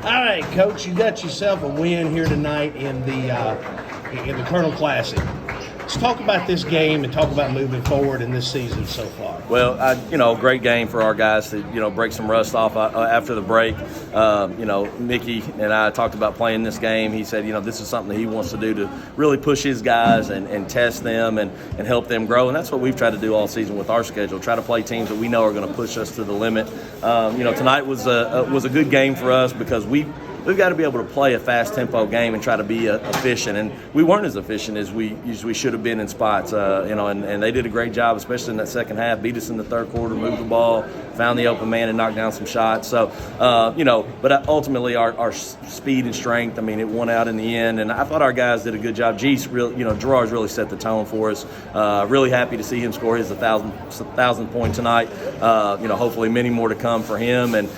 All right, Coach, you got yourself a win here tonight in the Colonel Classic. Let's talk about this game and talk about moving forward in this season so far. Well, great game for our guys to, break some rust off after the break. Mickey and I talked about playing this game. He said, this is something that he wants to do to really push his guys and test them and help them grow. And that's what we've tried to do all season with our schedule, try to play teams that we know are going to push us to the limit. Tonight was a good game for us because we've got to be able to play a fast tempo game and try to be efficient. And we weren't as efficient as we should have been in spots, and they did a great job, especially in that second half, beat us in the third quarter, moved the ball, found the open man and knocked down some shots. So, but ultimately our speed and strength, it won out in the end. And I thought our guys did a good job. Gerard's really set the tone for us. Really happy to see him score his 1,000th point tonight. Hopefully many more to come for him. And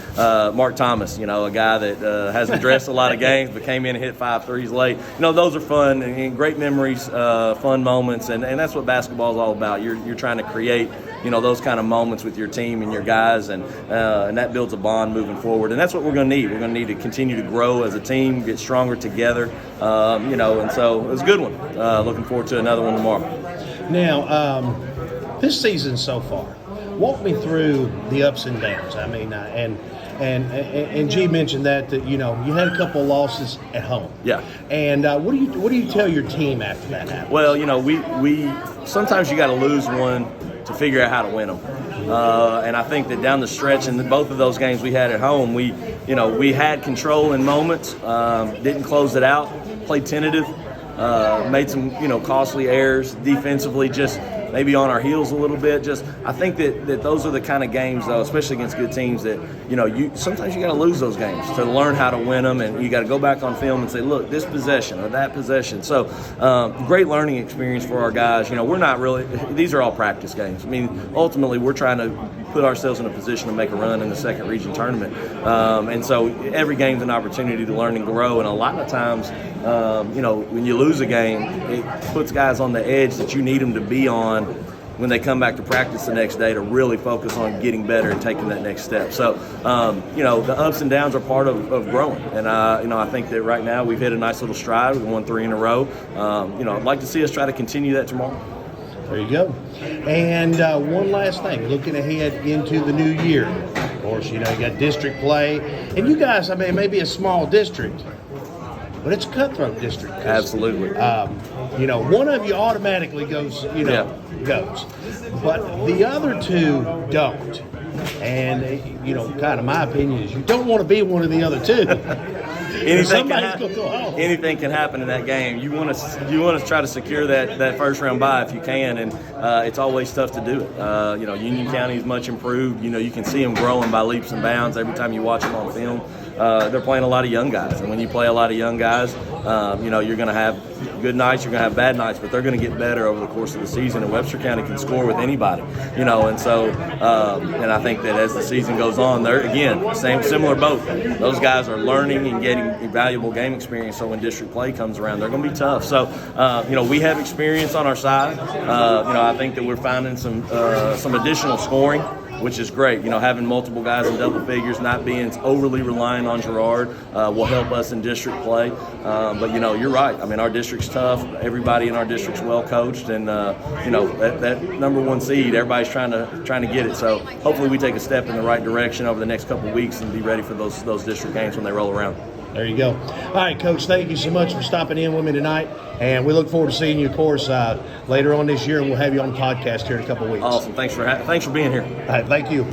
Mark Thomas, a guy that hasn't dressed a lot of games but came in and hit 5 threes late. Those are fun and great memories, fun moments, and that's what basketball is all about. You're trying to create those kind of moments with your team and your guys, and that builds a bond moving forward. And that's what we're going to need. We're going to need to continue to grow as a team, get stronger together, and so it was a good one. Looking forward to another one tomorrow. Now, this season so far, walk me through the ups and downs. And G mentioned that you had a couple of losses at home. Yeah. And what do you tell your team after that happens? Well, we sometimes you got to lose one to figure out how to win them. And I think that down the stretch in both of those games we had at home, we had control in moments, didn't close it out, played tentative, made some costly errors defensively, just maybe on our heels a little bit. I think that those are the kind of games, though, especially against good teams, that sometimes you got to lose those games to learn how to win them, and you got to go back on film and say, look, this possession or that possession. So great learning experience for our guys. We're not really, these are all practice games. Ultimately we're trying to put ourselves in a position to make a run in the second region tournament, and so every game's an opportunity to learn and grow. And a lot of times when you lose a game, it puts guys on the edge that you need them to be on when they come back to practice the next day to really focus on getting better and taking that next step. So, the ups and downs are part of growing. And, I think that right now we've hit a nice little stride. We've won 3 in a row. I'd like to see us try to continue that tomorrow. There you go. And one last thing, looking ahead into the new year. Of course, you got district play. And you guys, it may be a small district, but it's a cutthroat district. Absolutely. One of you automatically goes, goes. But the other two don't. And, kind of my opinion is you don't want to be one of the other two. Anything can happen in that game. You want to try to secure that first round bye if you can, and it's always tough to do it. Union County is much improved. You can see them growing by leaps and bounds every time you watch them on film. They're playing a lot of young guys, and when you play a lot of young guys, you're going to have good nights, you're going to have bad nights, but they're going to get better over the course of the season. And Webster County can score with anybody, and so and I think that as the season goes on, they're again similar boat. Those guys are learning and getting valuable game experience. So when district play comes around, they're going to be tough. So we have experience on our side. I think that we're finding some additional scoring, which is great. Having multiple guys in double figures, not being overly reliant on Gerard will help us in district play. But you're right. Our district's tough. Everybody in our district's well coached, and that number one seed, everybody's trying to get it. So hopefully we take a step in the right direction over the next couple of weeks and be ready for those district games when they roll around. There you go. All right, Coach, thank you so much for stopping in with me tonight. And we look forward to seeing you, of course, later on this year, and we'll have you on the podcast here in a couple of weeks. Awesome. Thanks for being here. All right, thank you.